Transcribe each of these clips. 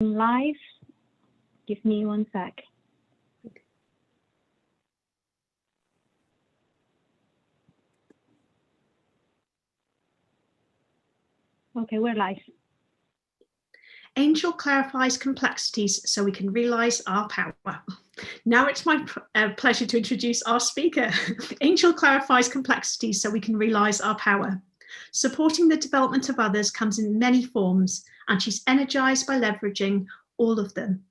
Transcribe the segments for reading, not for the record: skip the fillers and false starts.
Live. Give me 1 sec. Okay, we're live. Angel clarifies complexities so we can realize our power. Now it's my pleasure to introduce our speaker. Angel clarifies complexities so we can realize our power. Supporting the development of others comes in many forms, and she's energized by leveraging all of them.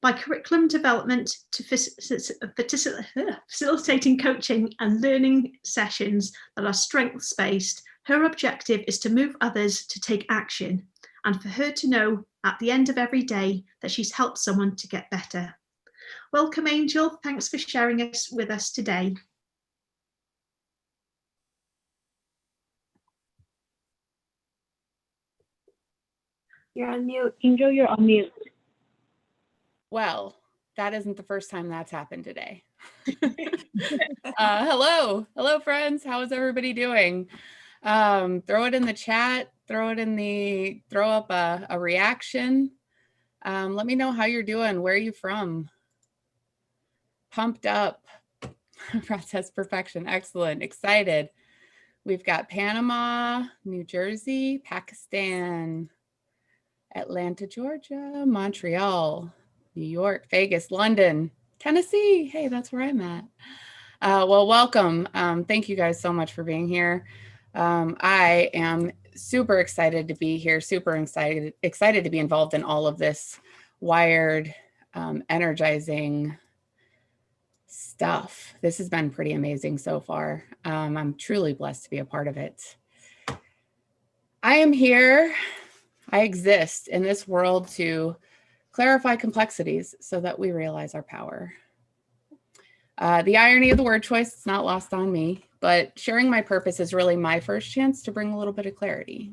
By curriculum development to facilitating coaching and learning sessions that are strengths-based, her objective is to move others to take action, and for her to know at the end of every day that she's helped someone to get better. Welcome, Angel. Thanks for sharing us with us today. You're on mute. Angel, you're on mute. Well, that isn't the first time that's happened today. Hello, friends. How is everybody doing? Throw it in the chat. Throw up a reaction. Let me know how you're doing. Where are you from? Pumped up. Process perfection. Excellent. Excited. We've got Panama, New Jersey, Pakistan, Atlanta, Georgia, Montreal, New York, Vegas, London, Tennessee. Hey, that's where I'm at. Well, welcome. Thank you guys so much for being here. I am super excited to be here, super excited to be involved in all of this wired, energizing stuff. This has been pretty amazing so far. I'm truly blessed to be a part of it. I am here. I exist in this world to clarify complexities so that we realize our power. The irony of the word choice is not lost on me, but sharing my purpose is really my first chance to bring a little bit of clarity.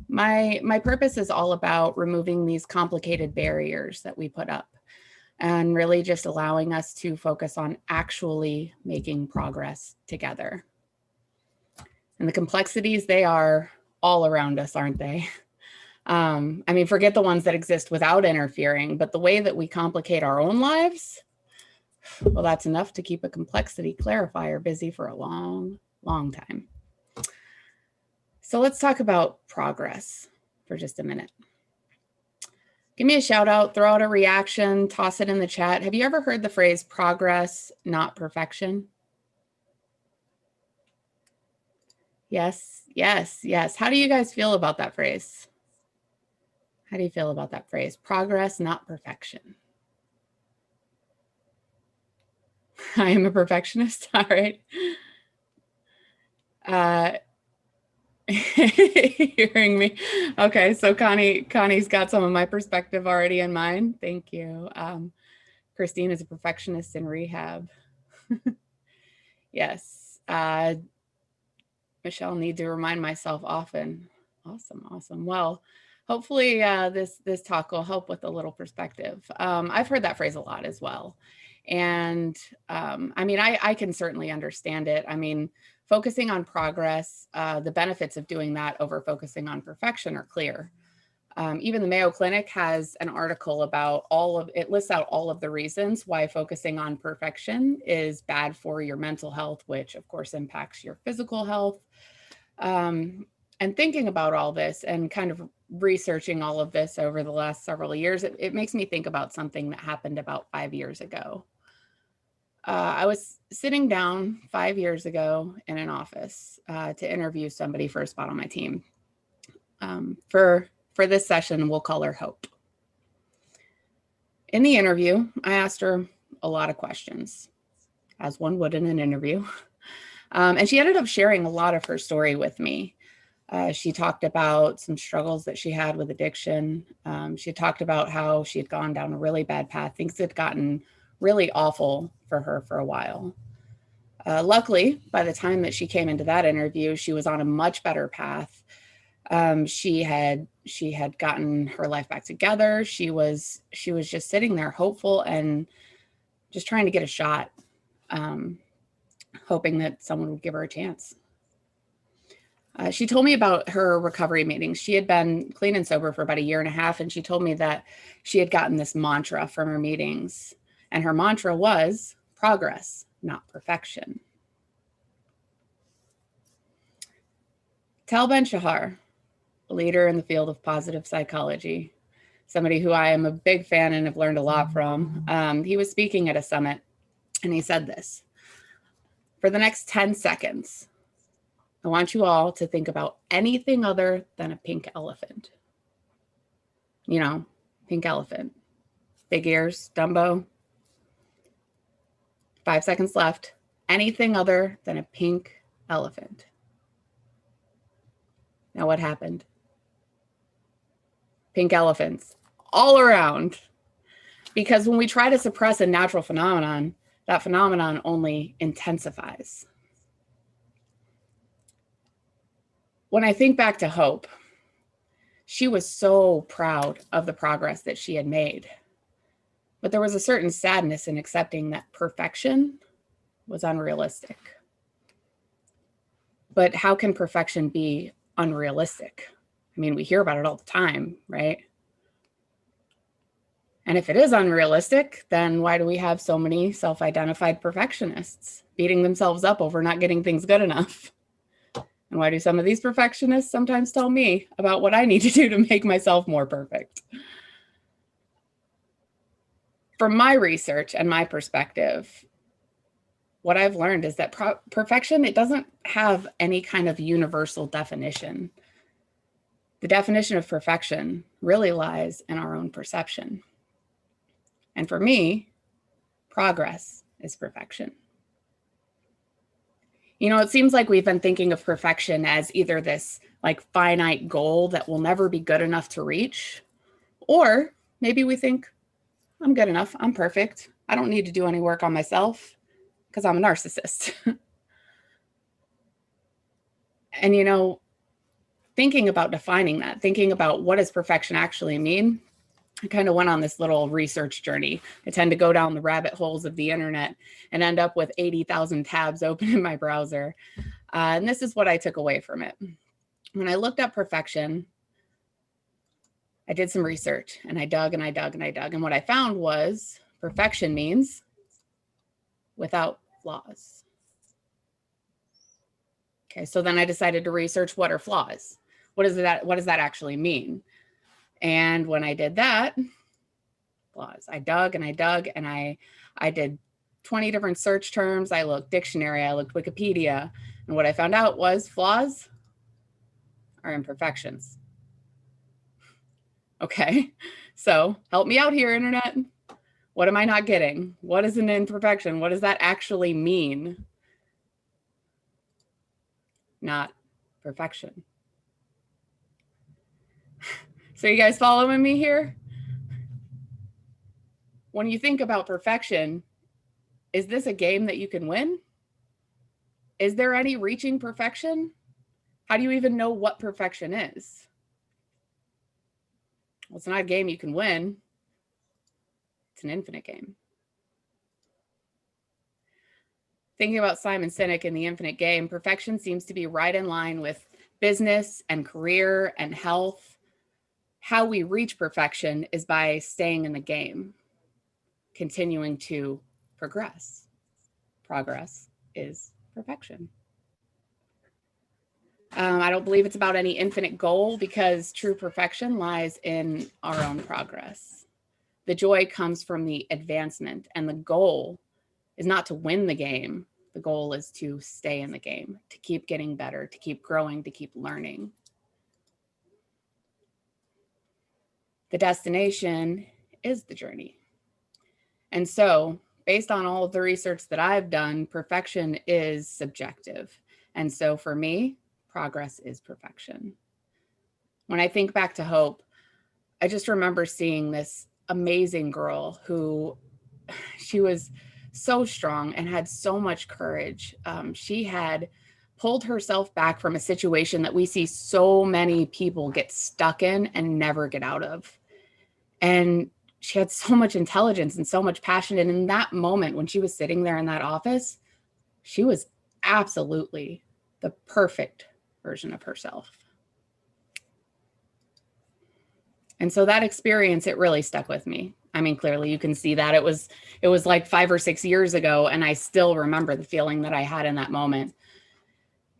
My purpose is all about removing these complicated barriers that we put up and really just allowing us to focus on actually making progress together. And the complexities, they are all around us, aren't they? I mean, forget the ones that exist without interfering, but the way that we complicate our own lives, well, that's enough to keep a complexity clarifier busy for a long, long time. So let's talk about progress for just a minute. Give me a shout out, throw out a reaction, toss it in the chat. Have you ever heard the phrase progress, not perfection? Yes, yes, yes. How do you guys feel about that phrase? How do you feel about that phrase? Progress, not perfection. I am a perfectionist. All right. Hearing me. Okay, so Connie's got some of my perspective already in mind. Thank you. Christine is a perfectionist in rehab. Yes. Michelle, need to remind myself often. Awesome, awesome. Well, hopefully this talk will help with a little perspective. I've heard that phrase a lot as well. And I mean, I can certainly understand it. I mean, focusing on progress, the benefits of doing that over focusing on perfection are clear. Even the Mayo Clinic has an article about it lists out all of the reasons why focusing on perfection is bad for your mental health, which of course impacts your physical health. And thinking about all this and kind of researching all of this over the last several years, it makes me think about something that happened about 5 years ago. I was sitting down 5 years ago in an office to interview somebody for a spot on my team. For this session, we'll call her Hope. In the interview, I asked her a lot of questions, as one would in an interview. And she ended up sharing a lot of her story with me. She talked about some struggles that she had with addiction. She talked about how she had gone down a really bad path. Things had gotten really awful for her for a while. Luckily, by the time that she came into that interview, she was on a much better path. She had gotten her life back together. She was just sitting there hopeful and just trying to get a shot, hoping that someone would give her a chance. She told me about her recovery meetings. She had been clean and sober for about 1.5 years, and she told me that she had gotten this mantra from her meetings. And her mantra was progress, not perfection. Tal Ben-Shahar, a leader in the field of positive psychology, somebody who I am a big fan and have learned a lot from. He was speaking at a summit, and he said this: for the next 10 seconds, I want you all to think about anything other than a pink elephant. You know, pink elephant, big ears, Dumbo. 5 seconds left. Anything other than a pink elephant. Now what happened? Pink elephants all around. Because when we try to suppress a natural phenomenon, that phenomenon only intensifies. When I think back to Hope, she was so proud of the progress that she had made. But there was a certain sadness in accepting that perfection was unrealistic. But how can perfection be unrealistic? I mean, we hear about it all the time, right? And if it is unrealistic, then why do we have so many self-identified perfectionists beating themselves up over not getting things good enough? And why do some of these perfectionists sometimes tell me about what I need to do to make myself more perfect? From my research and my perspective, what I've learned is that perfection, it doesn't have any kind of universal definition. The definition of perfection really lies in our own perception. And for me, progress is perfection. You know, it seems like we've been thinking of perfection as either this like finite goal that will never be good enough to reach, or maybe we think, I'm good enough, I'm perfect, I don't need to do any work on myself because I'm a narcissist. And, you know, thinking about defining that, thinking about what does perfection actually mean, I kind of went on this little research journey. I tend to go down the rabbit holes of the internet and end up with 80,000 tabs open in my browser. And this is what I took away from it. When I looked up perfection, I did some research and I dug and I dug and I dug. And what I found was perfection means without flaws. Okay, so then I decided to research what are flaws. What does that actually mean? And when I did that, flaws, I dug and I dug and I did 20 different search terms. I looked dictionary, I looked Wikipedia, and what I found out was flaws are imperfections. Okay, so help me out here, internet. What am I not getting? What is an imperfection? What does that actually mean? Not perfection. So you guys following me here? When you think about perfection, is this a game that you can win? Is there any reaching perfection? How do you even know what perfection is? Well, it's not a game you can win. It's an infinite game. Thinking about Simon Sinek in The Infinite Game, perfection seems to be right in line with business and career and health. How we reach perfection is by staying in the game, continuing to progress. Progress is perfection. I don't believe it's about any infinite goal because true perfection lies in our own progress. The joy comes from the advancement, and the goal is not to win the game. The goal is to stay in the game, to keep getting better, to keep growing, to keep learning. The destination is the journey. And so, based on all of the research that I've done, perfection is subjective. And so for me, progress is perfection. When I think back to Hope, I just remember seeing this amazing girl who, she was so strong and had so much courage. She had pulled herself back from a situation that we see so many people get stuck in and never get out of. And she had so much intelligence and so much passion. And in that moment, when she was sitting there in that office, she was absolutely the perfect version of herself. And so that experience, it really stuck with me. I mean, clearly you can see that it was like 5 or 6 years ago, and I still remember the feeling that I had in that moment.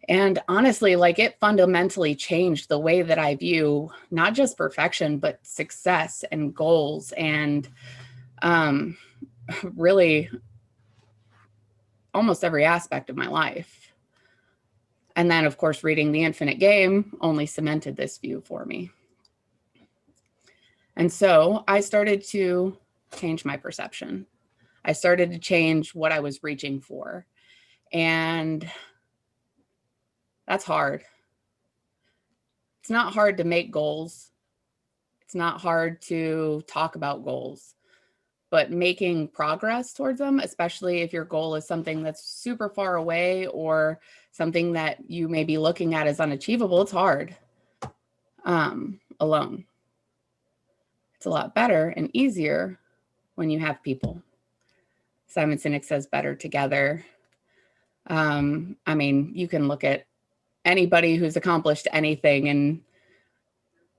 And honestly, like, it fundamentally changed the way that I view not just perfection, but success and goals, and really almost every aspect of my life. And then, of course, reading The Infinite Game only cemented this view for me. And so I started to change my perception. I started to change what I was reaching for. And that's hard. It's not hard to make goals. It's not hard to talk about goals, but making progress towards them, especially if your goal is something that's super far away or something that you may be looking at as unachievable, it's hard alone. It's a lot better and easier when you have people. Simon Sinek says better together. I mean, you can look at anybody who's accomplished anything, and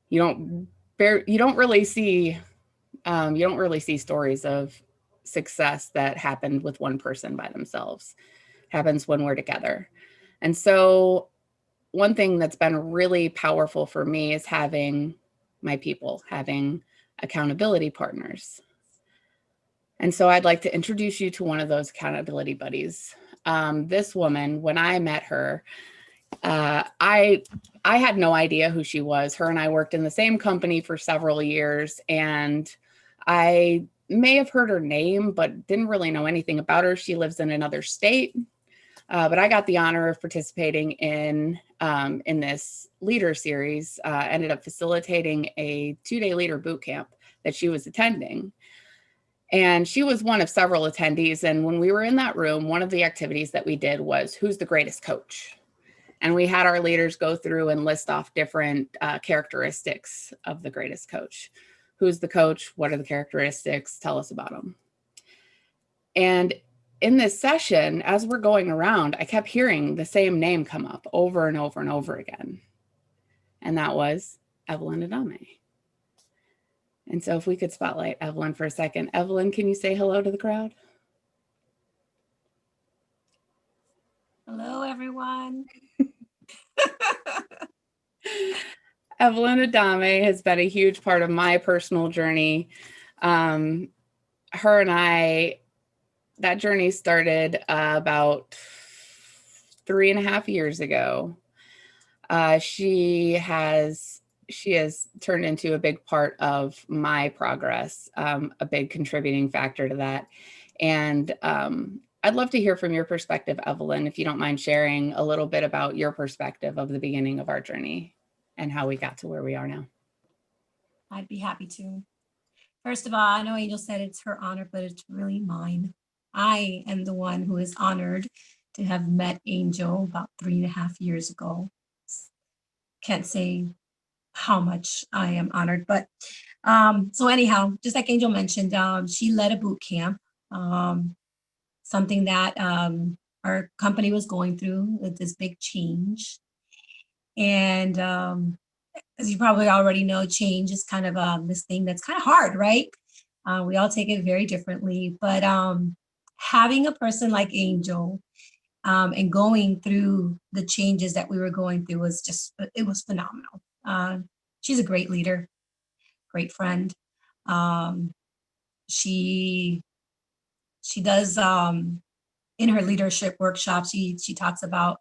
you don't really see stories of success that happened with one person by themselves. It happens when we're together. And so one thing that's been really powerful for me is having my people, having accountability partners. And so I'd like to introduce you to one of those accountability buddies. This woman, when I met her, I had no idea who she was. Her and I worked in the same company for several years, and I may have heard her name, but didn't really know anything about her. She lives in another state, but I got the honor of participating in this leader series. Ended up facilitating a 2-day leader boot camp that she was attending. And she was one of several attendees. And when we were in that room, one of the activities that we did was, who's the greatest coach? And we had our leaders go through and list off different characteristics of the greatest coach. Who's the coach? What are the characteristics? Tell us about them. And in this session, as we're going around, I kept hearing the same name come up over and over and over again. And that was Evelyn Adame. And so if we could spotlight Evelyn for a second. Evelyn, can you say hello to the crowd? Hello, everyone. Evelyn Adame has been a huge part of my personal journey. Her and I, that journey started about 3.5 years ago. She has turned into a big part of my progress, a big contributing factor to that. And I'd love to hear from your perspective, Evelyn, if you don't mind sharing a little bit about your perspective of the beginning of our journey and how we got to where we are now. I'd be happy to. First of all, I know Angel said it's her honor, but it's really mine. I am the one who is honored to have met Angel about 3.5 years ago. Can't say how much I am honored, but so anyhow, just like Angel mentioned, she led a boot camp, something that our company was going through with this big change. And as you probably already know, change is kind of this thing that's kind of hard, right? We all take it very differently, but having a person like Angel and going through the changes that we were going through it was phenomenal. She's a great leader, great friend. She does in her leadership workshops, she talks about,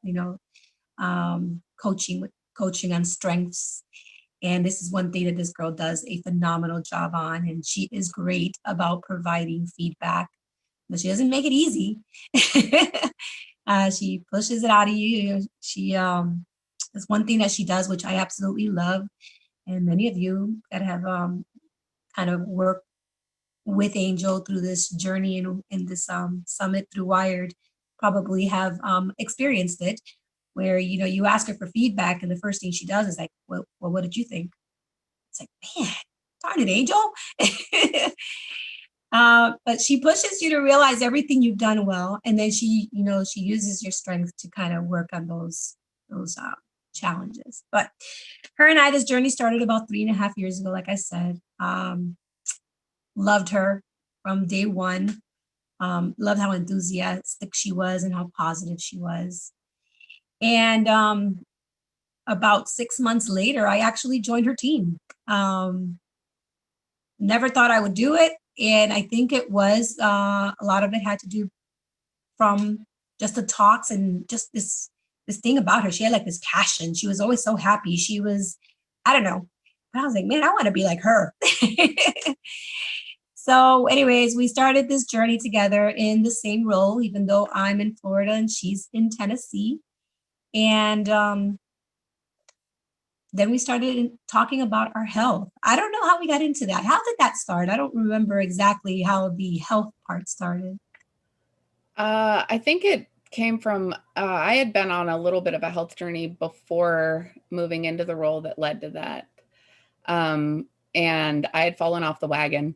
coaching on strengths. And this is one thing that this girl does a phenomenal job on. And she is great about providing feedback, but she doesn't make it easy. She pushes it out of you. She that's one thing that she does, which I absolutely love. And many of you that have kind of worked with Angel through this journey in this summit through WYRED probably have experienced it, where you ask her for feedback and the first thing she does is like, well, what did you think? It's like, man, darn it, Angel. But she pushes you to realize everything you've done well, and then she uses your strength to kind of work on those challenges. But her and I, this journey started about 3.5 years ago, like I said. Loved her from day one. Loved how enthusiastic she was and how positive she was. And about 6 months later, I actually joined her team. Never thought I would do it. And I think it was a lot of it had to do from just the talks and just this thing about her. She had like this passion. She was always so happy. She was, I don't know. But I was like, man, I want to be like her. So anyways, we started this journey together in the same role, even though I'm in Florida and she's in Tennessee. And then we started talking about our health. I don't know how we got into that. How did that start? I don't remember exactly how the health part started. I think it came from, I had been on a little bit of a health journey before moving into the role that led to that. And I had fallen off the wagon,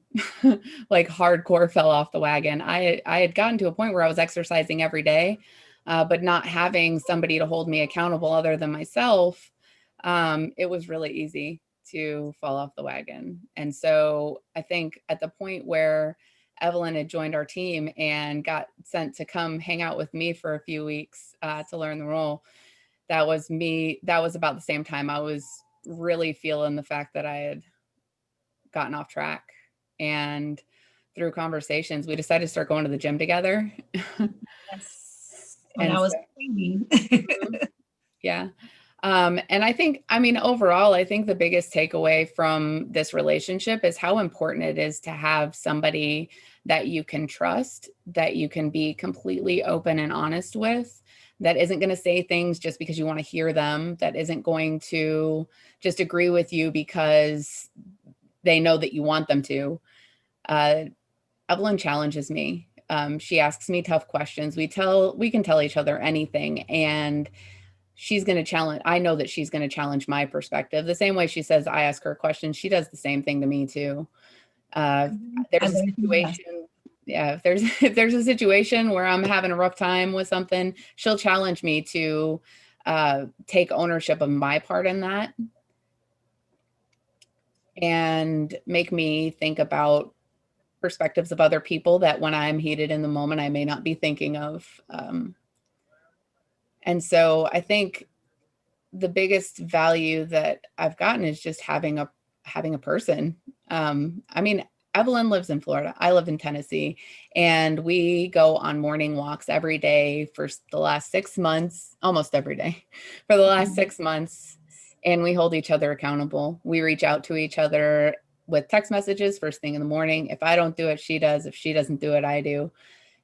like hardcore fell off the wagon. I had gotten to a point where I was exercising every day, but not having somebody to hold me accountable other than myself. It was really easy to fall off the wagon. And so I think at the point where Evelyn had joined our team and got sent to come hang out with me for a few weeks to learn the role, that was me. That was about the same time I was really feeling the fact that I had gotten off track. And through conversations, we decided to start going to the gym together. Yes. And I was training. Yeah. And I think, I mean, overall, I think the biggest takeaway from this relationship is how important it is to have somebody that you can trust, that you can be completely open and honest with, that isn't going to say things just because you want to hear them, that isn't going to just agree with you because they know that you want them to. Evelyn challenges me. She asks me tough questions. We can tell each other anything, and she's going to challenge. I know that she's going to challenge my perspective. The same way she says I ask her questions, she does the same thing to me too. There's a situation. Yeah, if there's a situation where I'm having a rough time with something, she'll challenge me to take ownership of my part in that and make me think about perspectives of other people that when I'm heated in the moment, I may not be thinking of. And so I think the biggest value that I've gotten is just having a person. I mean, Evelyn lives in Florida. I live in Tennessee, and we go on morning walks every day for the last 6 months, almost every day for the last 6 months. And we hold each other accountable. We reach out to each other with text messages first thing in the morning. If I don't do it, she does. If she doesn't do it, I do.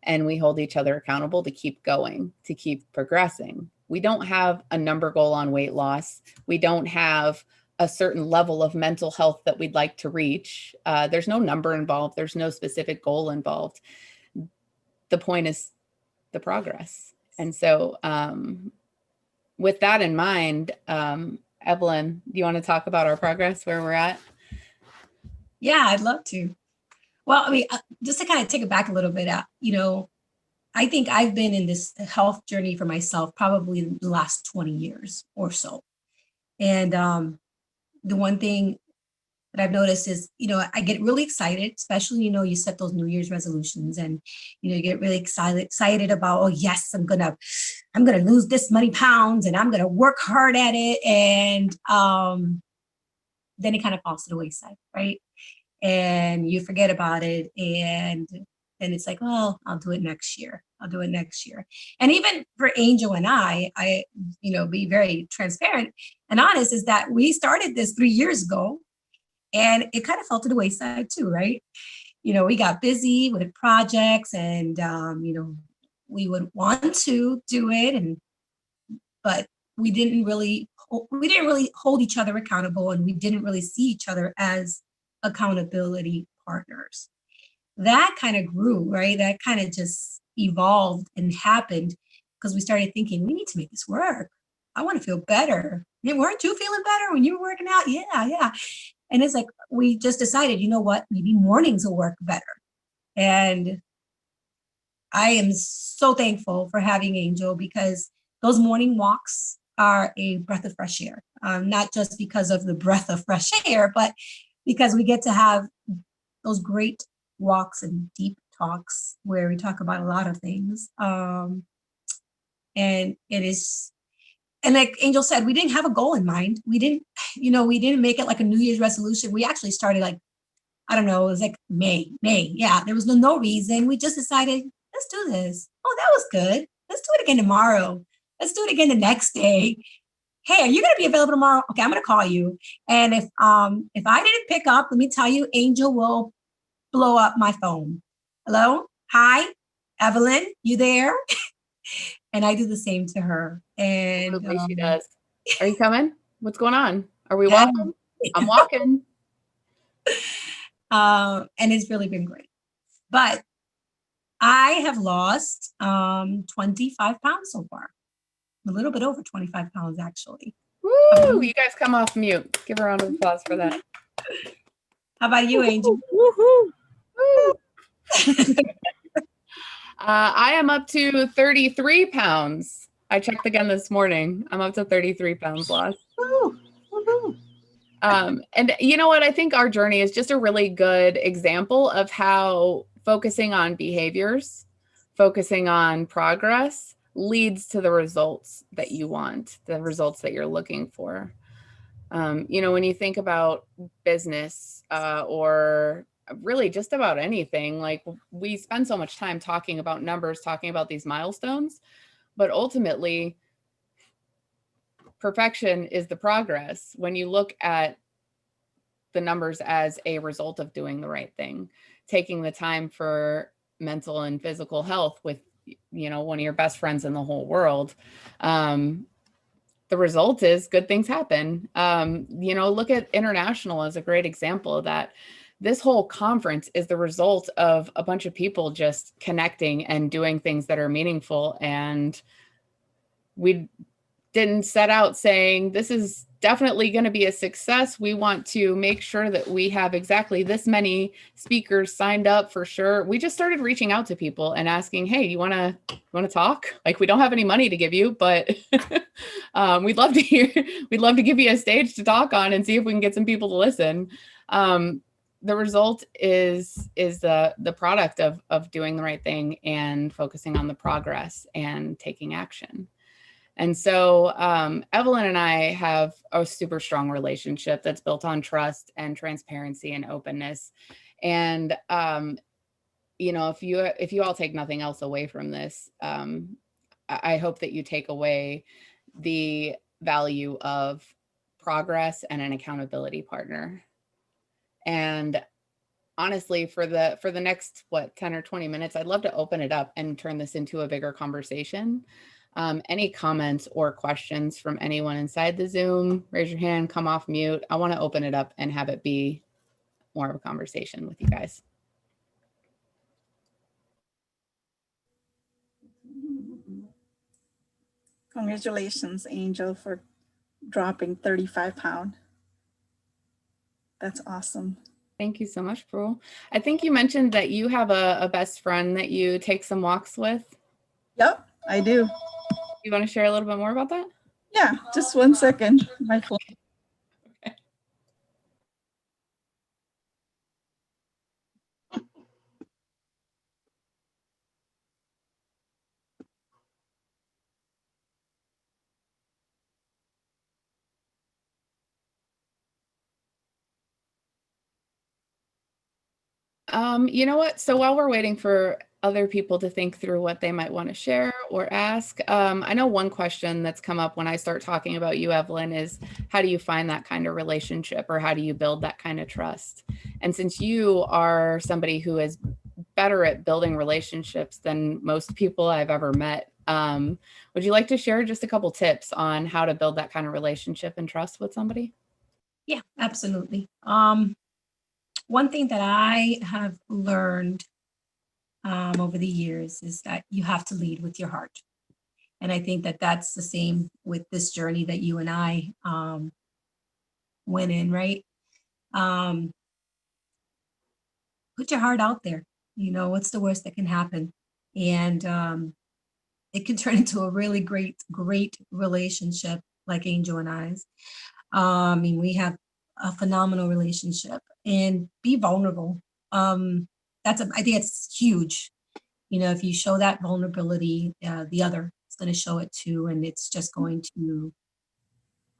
And we hold each other accountable to keep going, to keep progressing. We don't have a number goal on weight loss. We don't have a certain level of mental health that we'd like to reach. There's no number involved. There's no specific goal involved. The point is the progress. And so with that in mind, Evelyn, do you want to talk about our progress, where we're at? Yeah, I'd love to. Well, I mean, just to kind of take it back a little bit, I think I've been in this health journey for myself probably the last 20 years or so. And the one thing that I've noticed is, I get really excited, especially, you set those New Year's resolutions and, you get really excited about, oh, yes, I'm going to lose this many pounds and I'm going to work hard at it. And then it kind of falls to the wayside, right? And you forget about it. And then it's like, well, I'll do it next year. And even for Angel and I, be very transparent and honest, is that we started this 3 years ago and it kind of fell to the wayside too, right? We got busy with projects and, we would want to do it. But we didn't really hold each other accountable, and we didn't really see each other as accountability partners. That kind of grew, right? That kind of just evolved and happened because we started thinking, we need to make this work. I want to feel better. Weren't you feeling better when you were working out? Yeah. And it's like, we just decided, you know what, maybe mornings will work better. And I am so thankful for having Angel, because those morning walks are a breath of fresh air. Not just because of the breath of fresh air, but because we get to have those great walks and deep talks where we talk about a lot of things. And it is, and like Angel said, we didn't have a goal in mind. We didn't make it like a New Year's resolution. We actually started like, I don't know, it was like May. Yeah, there was no reason. We just decided, let's do this. Oh, that was good. Let's do it again tomorrow. Let's do it again the next day. Hey, are you going to be available tomorrow? Okay, I'm going to call you. And if I didn't pick up, let me tell you, Angel will blow up my phone. Hello? Hi, Evelyn, you there? And I do the same to her. And Totally she does. Are you coming? What's going on? Are we Yeah. welcome? I'm walking. And it's really been great. But I have lost 25 pounds so far. A little bit over 25 pounds, actually. Woo! You guys come off mute. Give a round of applause for that. How about you, Angel? Woohoo! Woo! I am up to 33 pounds. I checked again this morning. I'm up to 33 pounds lost. And you know what? I think our journey is just a really good example of how focusing on behaviors, focusing on progress leads to the results that you want, the results that you're looking for. When you think about business or really just about anything, like we spend so much time talking about numbers, talking about these milestones, but ultimately perfection is the progress. When you look at the numbers as a result of doing the right thing, taking the time for mental and physical health with, one of your best friends in the whole world, the result is good things happen. Look at International as a great example of that. This whole conference is the result of a bunch of people just connecting and doing things that are meaningful. And we didn't set out saying, this is definitely going to be a success. We want to make sure that we have exactly this many speakers signed up for sure. We just started reaching out to people and asking, hey, you want to talk? Like, we don't have any money to give you, but we'd love to give you a stage to talk on and see if we can get some people to listen. The result is the product of doing the right thing and focusing on the progress and taking action. And so Evelyn and I have a super strong relationship that's built on trust and transparency and openness. And, if you all take nothing else away from this, I hope that you take away the value of progress and an accountability partner. And honestly, for the next, 10 or 20 minutes, I'd love to open it up and turn this into a bigger conversation. Any comments or questions from anyone inside the Zoom, raise your hand, come off mute. I want to open it up and have it be more of a conversation with you guys. Congratulations, Angel, for dropping 35 pounds. That's awesome. Thank you so much, Pearl. I think you mentioned that you have a best friend that you take some walks with. Yep, I do. You want to share a little bit more about that? Yeah, just 1 second. My phone. Okay. You know what? So while we're waiting for other people to think through what they might want to share or ask, I know one question that's come up when I start talking about you, Evelyn, is how do you find that kind of relationship, or how do you build that kind of trust? And since you are somebody who is better at building relationships than most people I've ever met, would you like to share just a couple tips on how to build that kind of relationship and trust with somebody? Yeah, absolutely. One thing that I have learned over the years is that you have to lead with your heart. And I think that that's the same with this journey that you and I went in, right? Put your heart out there. What's the worst that can happen? And it can turn into a really great relationship. like Angel and I's. I mean, we have a phenomenal relationship, and be vulnerable. I think it's huge. You know, if you show that vulnerability, the other is going to show it too, and it's just going to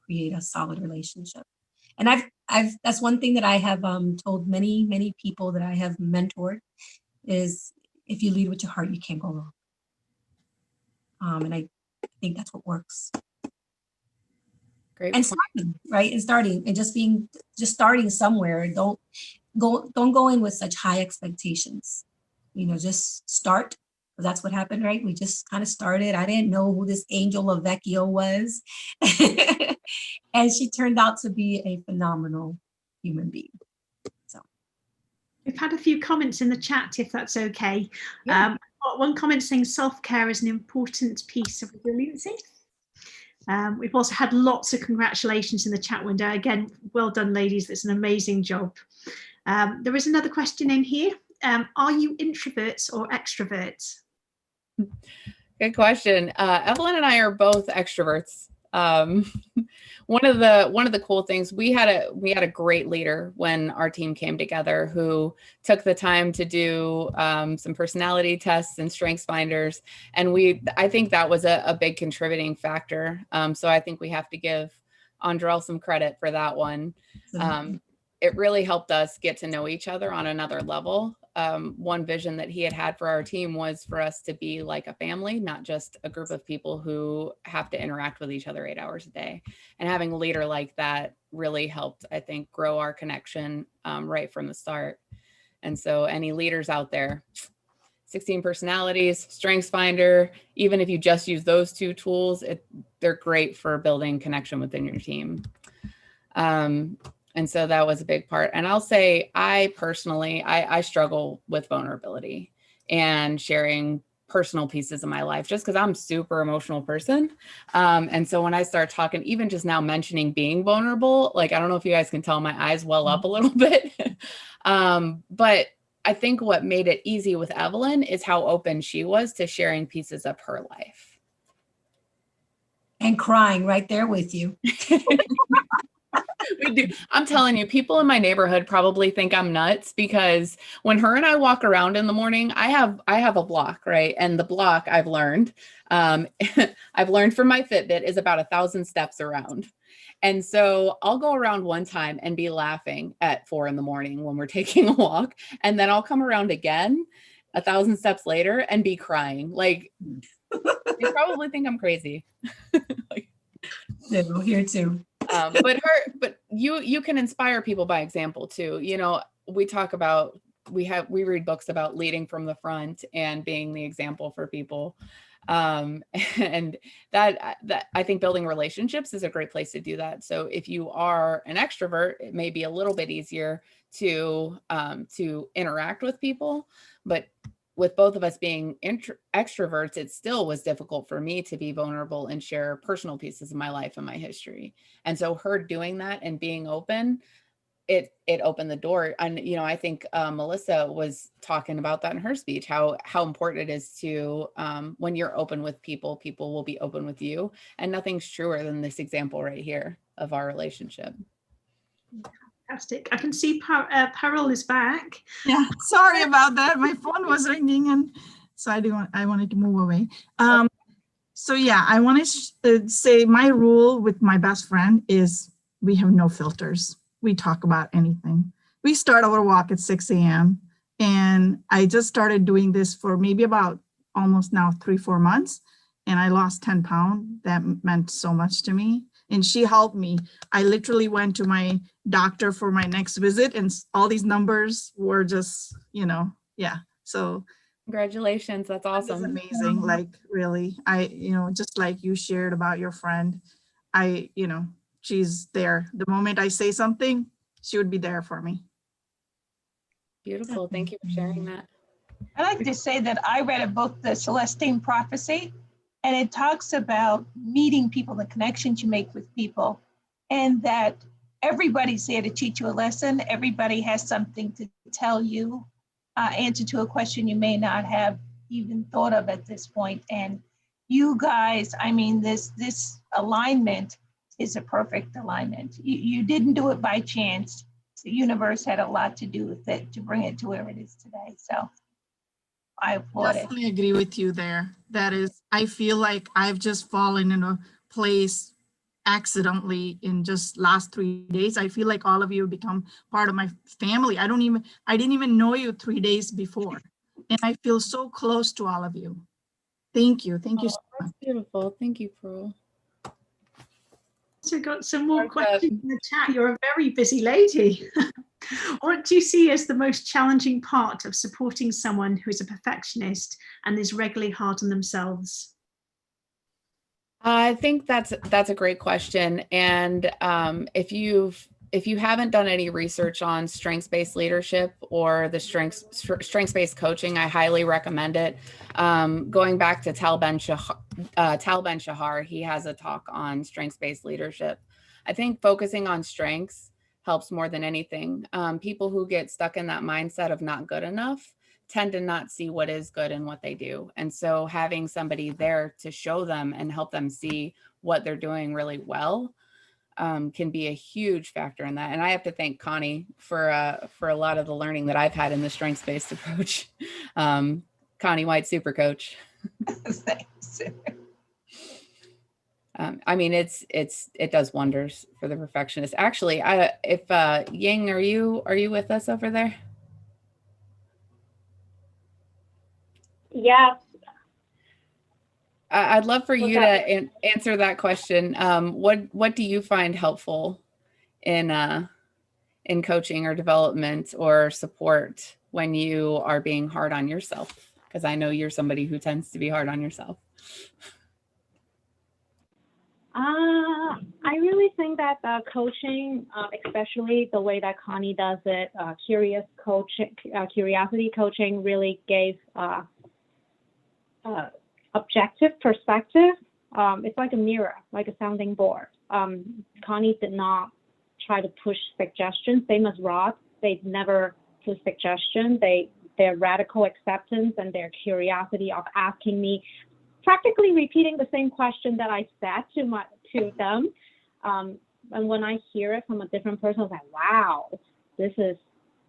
create a solid relationship. And that's one thing that I have told many people that I have mentored is, if you lead with your heart, you can't go wrong. And I think that's what works. Great. And starting, right? And starting and just starting somewhere. Don't go in with such high expectations. You know, just start. That's what happened, right? We just kind of started. I didn't know who this Angel Lovecchio was. And she turned out to be a phenomenal human being. So we've had a few comments in the chat, if that's okay. Yeah. One comment saying self-care is an important piece of resiliency. We've also had lots of congratulations in the chat window. Again, well done, ladies. It's an amazing job. There is another question in here. Are you introverts or extroverts? Good question. Evelyn and I are both extroverts. One of the cool things, we had a great leader when our team came together who took the time to do some personality tests and strengths finders, and I think that was a big contributing factor. So I think we have to give Andrel some credit for that one. It really helped us get to know each other on another level. One vision that he had for our team was for us to be like a family, not just a group of people who have to interact with each other 8 hours a day. And having a leader like that really helped, I think, grow our connection right from the start. And so any leaders out there, 16 personalities, strengths finder, even if you just use those two tools, they're great for building connection within your team. And so that was a big part. And I'll say, I personally struggle with vulnerability and sharing personal pieces of my life, just because I'm a super emotional person. And so when I start talking, even just now mentioning being vulnerable, like, I don't know if you guys can tell my eyes well up a little bit. But I think what made it easy with Evelyn is how open she was to sharing pieces of her life. And crying right there with you. We do. I'm telling you, people in my neighborhood probably think I'm nuts, because when her and I walk around in the morning, I have a block, right? And the block, I've learned from my Fitbit, is about 1,000 steps around. And so I'll go around one time and be laughing at 4 a.m. when we're taking a walk. And then I'll come around again 1,000 steps later and be crying. Like, they probably think I'm crazy. Yeah, we're here too. But you can inspire people by example too. You know, we talk about, we read books about leading from the front and being the example for people. And that I think building relationships is a great place to do that. So if you are an extrovert, it may be a little bit easier to interact with people, but with both of us being extroverts, it still was difficult for me to be vulnerable and share personal pieces of my life and my history. And so her doing that and being open, it opened the door. And, you know, I think Melissa was talking about that in her speech, how important it is to, when you're open with people, people will be open with you. And nothing's truer than this example right here of our relationship. Fantastic. I can see Parol is back. Yeah, sorry about that. My phone was ringing, and so I wanted to move away. So yeah, I want to say my rule with my best friend is we have no filters. We talk about anything. We start our walk at 6 a.m. and I just started doing this for maybe about almost now 3-4 months, and I lost 10 pounds. That meant so much to me. And she helped me. I literally went to my doctor for my next visit, and all these numbers were just, you know, yeah. So congratulations. That's awesome. That's amazing. Like, really, just like you shared about your friend, she's there. The moment I say something, she would be there for me. Beautiful. Thank you for sharing that. I like to say that I read a book, The Celestine Prophecy, and it talks about meeting people, the connections you make with people, and that everybody's there to teach you a lesson. Everybody has something to tell you, answer to a question you may not have even thought of at this point. And you guys, I mean, this alignment is a perfect alignment. You didn't do it by chance. The universe had a lot to do with it to bring it to where it is today. So I applaud it. Definitely agree with you there. That is, I feel like I've just fallen in a place accidentally in just last 3 days. I feel like all of you become part of my family. I didn't even know you 3 days before. And I feel so close to all of you. Thank you. Thank you so much. That's beautiful. Thank you, Pearl. So we've got some more Very questions good. in the chat. You're a very busy lady. What do you see as the most challenging part of supporting someone who is a perfectionist and is regularly hard on themselves? I think that's a great question. And if you haven't done any research on strengths-based leadership or the strengths-based coaching, I highly recommend it. Going back to Tal Ben-Shahar, he has a talk on strengths-based leadership. I think focusing on strengths helps more than anything. People who get stuck in that mindset of not good enough tend to not see what is good in what they do. And so having somebody there to show them and help them see what they're doing really well can be a huge factor in that. And I have to thank Connie for a lot of the learning that I've had in the strengths-based approach. Connie White, super coach. Thanks. I mean, it does wonders for the perfectionist. Actually, if Ying, are you with us over there? Yes. I'd love for you to answer that question. What do you find helpful in coaching or development or support when you are being hard on yourself? Because I know you're somebody who tends to be hard on yourself. I really think that coaching, especially the way that Connie does it, curiosity coaching really gave objective perspective. It's like a mirror, like a sounding board. Connie did not try to push suggestions. Same as Rod, they never push suggestions. Their radical acceptance and their curiosity of asking me, practically repeating the same question that I said to them. And when I hear it from a different person, I was like, wow, this is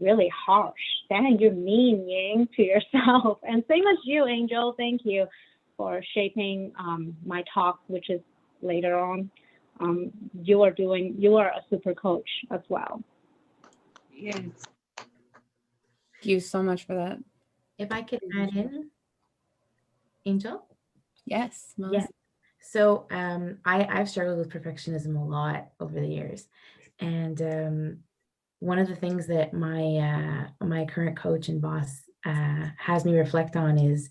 really harsh. Dang, you're mean, Ying, to yourself. And same as you, Angel. Thank you for shaping my talk, which is later on. You are a super coach as well. Yes. Thank you so much for that. If I could add in, Angel? Yes, Melissa. Yes. So I've struggled with perfectionism a lot over the years. And one of the things that my current coach and boss has me reflect on is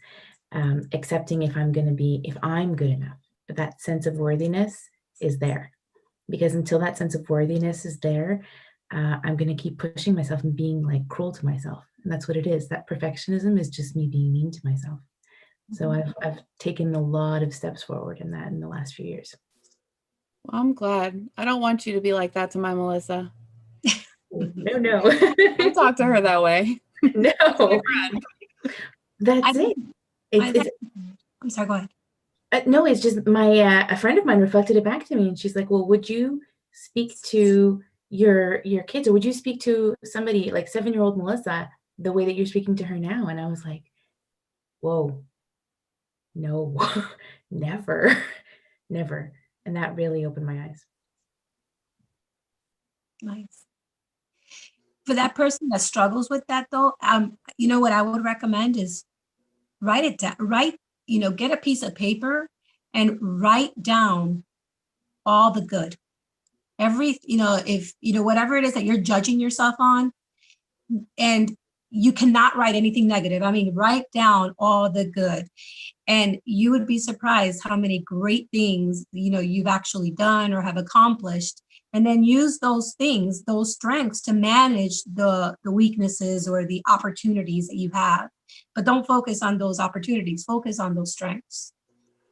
accepting if I'm good enough, if that sense of worthiness is there. Because until that sense of worthiness is there, I'm going to keep pushing myself and being like cruel to myself. And that's what it is. That perfectionism is just me being mean to myself. So I've taken a lot of steps forward in that in the last few years. Well, I'm glad. I don't want you to be like that to my Melissa. No. Don't talk to her that way. No. That's it. I'm sorry, go ahead. No, it's just a friend of mine reflected it back to me, and she's like, well, would you speak to your kids, or would you speak to somebody like 7-year-old Melissa the way that you're speaking to her now? And I was like, whoa, no, never. And that really opened my eyes. Nice. For that person that struggles with that though, you know what I would recommend is write it down, get a piece of paper and write down all the good. If whatever it is that you're judging yourself on, and you cannot write anything negative. I mean, write down all the good. And you would be surprised how many great things, you've actually done or have accomplished. And then use those things, those strengths to manage the weaknesses or the opportunities that you have. But don't focus on those opportunities, focus on those strengths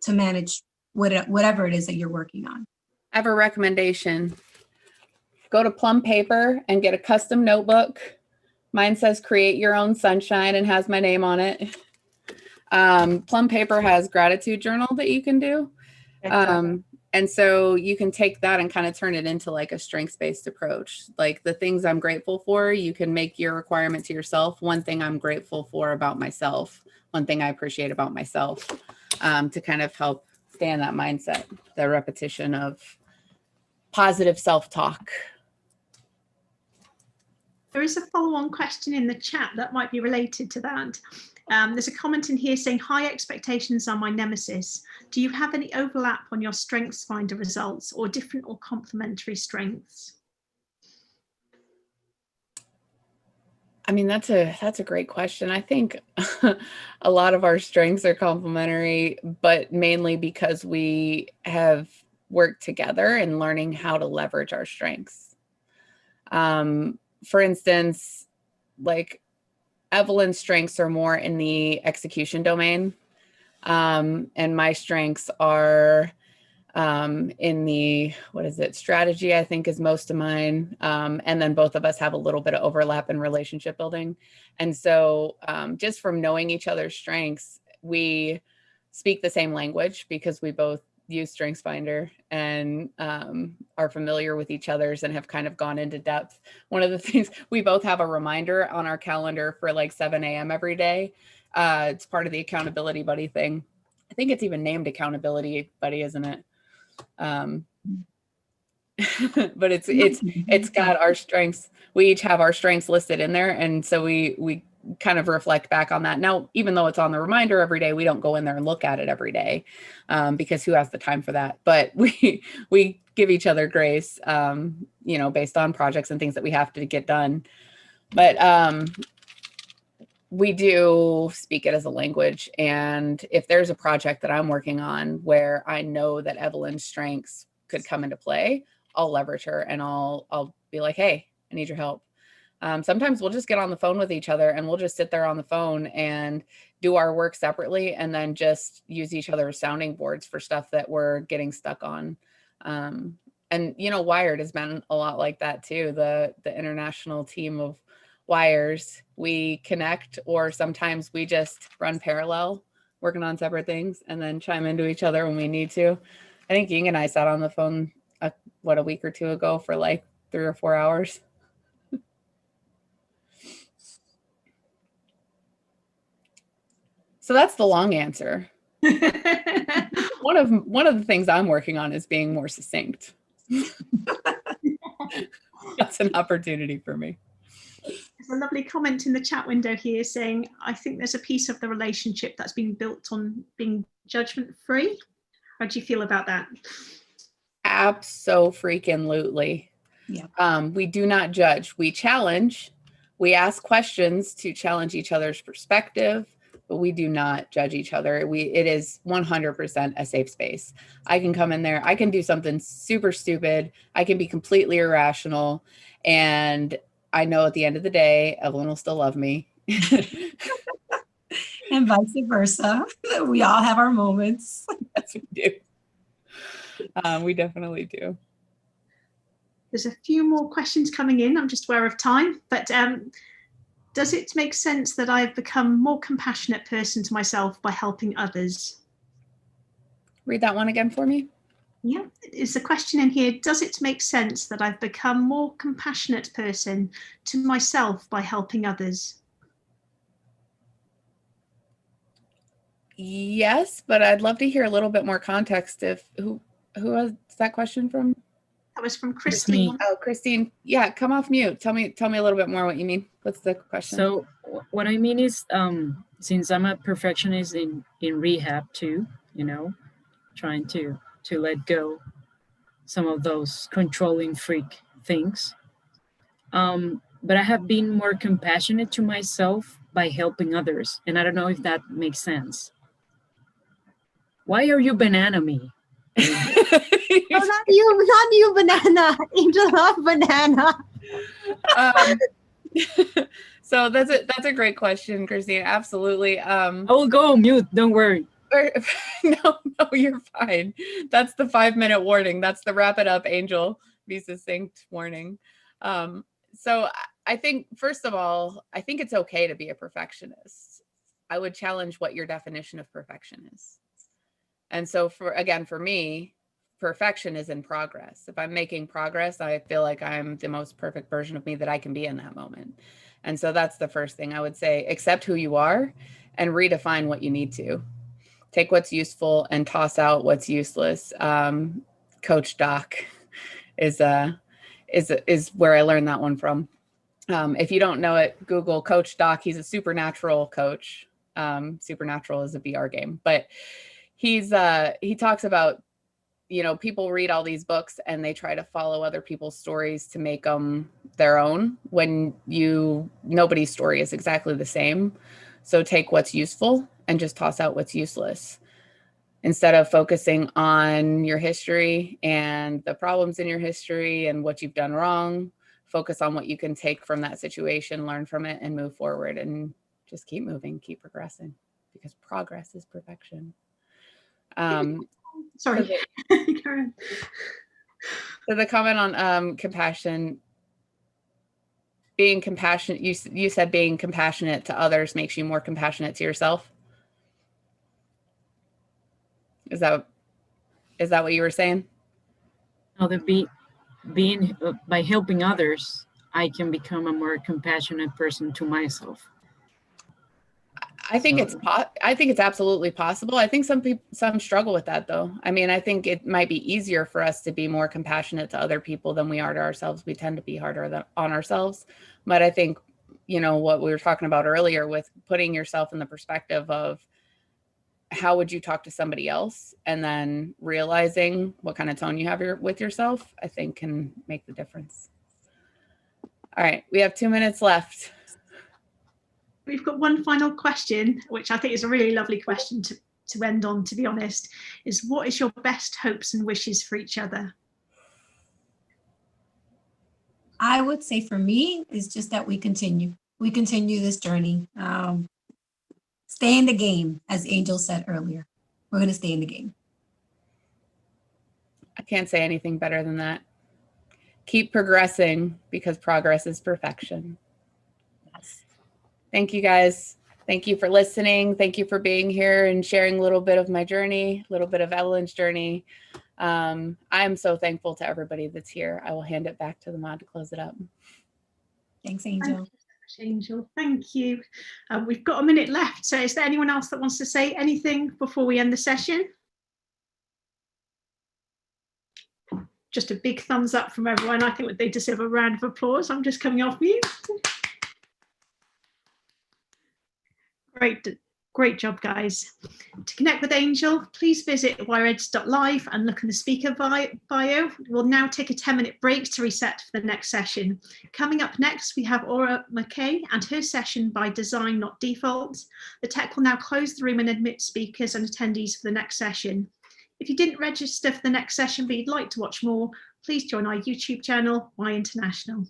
to manage whatever it is that you're working on. I have a recommendation. Go to Plum Paper and get a custom notebook. Mine says create your own sunshine and has my name on it. Plum Paper has gratitude journal that you can do. And so you can take that and kind of turn it into like a strengths-based approach. Like the things I'm grateful for, you can make your requirement to yourself. One thing I'm grateful for about myself, one thing I appreciate about myself, to kind of help stay in that mindset, the repetition of positive self-talk. There is a follow-on question in the chat that might be related to that. There's a comment in here saying, high expectations are my nemesis. Do you have any overlap on your strengths finder results or different or complementary strengths? I mean, that's a great question. I think a lot of our strengths are complementary, but mainly because we have worked together and learning how to leverage our strengths. For instance, like Evelyn's strengths are more in the execution domain, and my strengths are in the, strategy, I think is most of mine. And then both of us have a little bit of overlap in relationship building. And so just from knowing each other's strengths, we speak the same language because we both use StrengthsFinder and are familiar with each other's and have kind of gone into depth. One of the things, we both have a reminder on our calendar for like 7 a.m. every day. It's part of the accountability buddy thing. I think it's even named accountability buddy, isn't it? But it's got our strengths. We each have our strengths listed in there. And so we kind of reflect back on that. Now, even though it's on the reminder every day, we don't go in there and look at it every day, because who has the time for that? But we give each other grace, based on projects and things that we have to get done. But we do speak it as a language. And if there's a project that I'm working on where I know that Evelyn's strengths could come into play, I'll leverage her and I'll be like, hey, I need your help. Sometimes we'll just get on the phone with each other and we'll just sit there on the phone and do our work separately and then just use each other's sounding boards for stuff that we're getting stuck on. And, WYRED has been a lot like that too. The international team of wires, we connect, or sometimes we just run parallel, working on separate things and then chime into each other when we need to. I think Ying and I sat on the phone, a week or two ago for like 3 or 4 hours. So that's the long answer. One of the things I'm working on is being more succinct. That's an opportunity for me. There's a lovely comment in the chat window here saying, I think there's a piece of the relationship that's been built on being judgment-free. How do you feel about that? Abso-freaking-lutely. Yeah. We do not judge. We challenge. We ask questions to challenge each other's perspective, but we do not judge each other. It is 100% a safe space. I can come in there. I can do something super stupid. I can be completely irrational. And I know at the end of the day, Evelyn will still love me. And vice versa. We all have our moments. Yes, we do. We definitely do. There's a few more questions coming in. I'm just aware of time, but does it make sense that I've become a more compassionate person to myself by helping others? Read that one again for me. Yeah, it's a question in here. Does it make sense that I've become a more compassionate person to myself by helping others? Yes, but I'd love to hear a little bit more context. Who was that question from? That was from Christine. Oh, Christine. Yeah, come off mute. Tell me a little bit more what you mean. What's the question? So what I mean is, since I'm a perfectionist in rehab too, trying to let go some of those controlling freak things. But I have been more compassionate to myself by helping others. And I don't know if that makes sense. Why are you banana me? Oh, not you, banana. Angel love banana. So that's a great question, Christine. Absolutely. I will go on mute. Don't worry. No, you're fine. That's the 5-minute warning. That's the wrap it up, Angel. Be succinct warning. So I think, first of all, I think it's okay to be a perfectionist. I would challenge what your definition of perfection is. And so for me, perfection is in progress. If I'm making progress, I feel like I'm the most perfect version of me that I can be in that moment. And so that's the first thing I would say: accept who you are and redefine what you need to. Take what's useful and toss out what's useless. Coach Doc is where I learned that one from. If you don't know it, Google Coach Doc. He's a supernatural coach. Supernatural is a VR game, but he talks about, you know, people read all these books and they try to follow other people's stories to make them their own, when nobody's story is exactly the same. So take what's useful and just toss out what's useless. Instead of focusing on your history and the problems in your history and what you've done wrong, focus on what you can take from that situation, learn from it, and move forward, and just keep moving, keep progressing, because progress is perfection. Sorry. So the comment on compassion, being compassionate, you said being compassionate to others makes you more compassionate to yourself. Is that what you were saying? No, being by helping others, I can become a more compassionate person to myself. I think it's absolutely possible. I think some struggle with that, though. I mean, I think it might be easier for us to be more compassionate to other people than we are to ourselves. We tend to be harder on ourselves. But I think, you know, what we were talking about earlier with putting yourself in the perspective of how would you talk to somebody else, and then realizing what kind of tone you have with yourself, I think can make the difference. All right, we have 2 minutes left. We've got one final question, which I think is a really lovely question to end on, to be honest, is what is your best hopes and wishes for each other? I would say for me, it's just that we continue this journey. Stay in the game, as Angel said earlier. We're going to stay in the game. I can't say anything better than that. Keep progressing, because progress is perfection. Yes. Thank you, guys. Thank you for listening. Thank you for being here and sharing a little bit of my journey, a little bit of Evelyn's journey. I am so thankful to everybody that's here. I will hand it back to the mod to close it up. Thanks, Angel. Thank you so much, Angel. Thank you. We've got a minute left. So is there anyone else that wants to say anything before we end the session? Just a big thumbs up from everyone. I think they deserve a round of applause. I'm just coming off mute. Great job, guys. To connect with Angel, please visit WYRED.live and look in the speaker bio. We'll now take a 10-minute break to reset for the next session. Coming up next, we have Aura McKay and her session by Design Not Default. The tech will now close the room and admit speakers and attendees for the next session. If you didn't register for the next session but you'd like to watch more, please join our YouTube channel, Y International.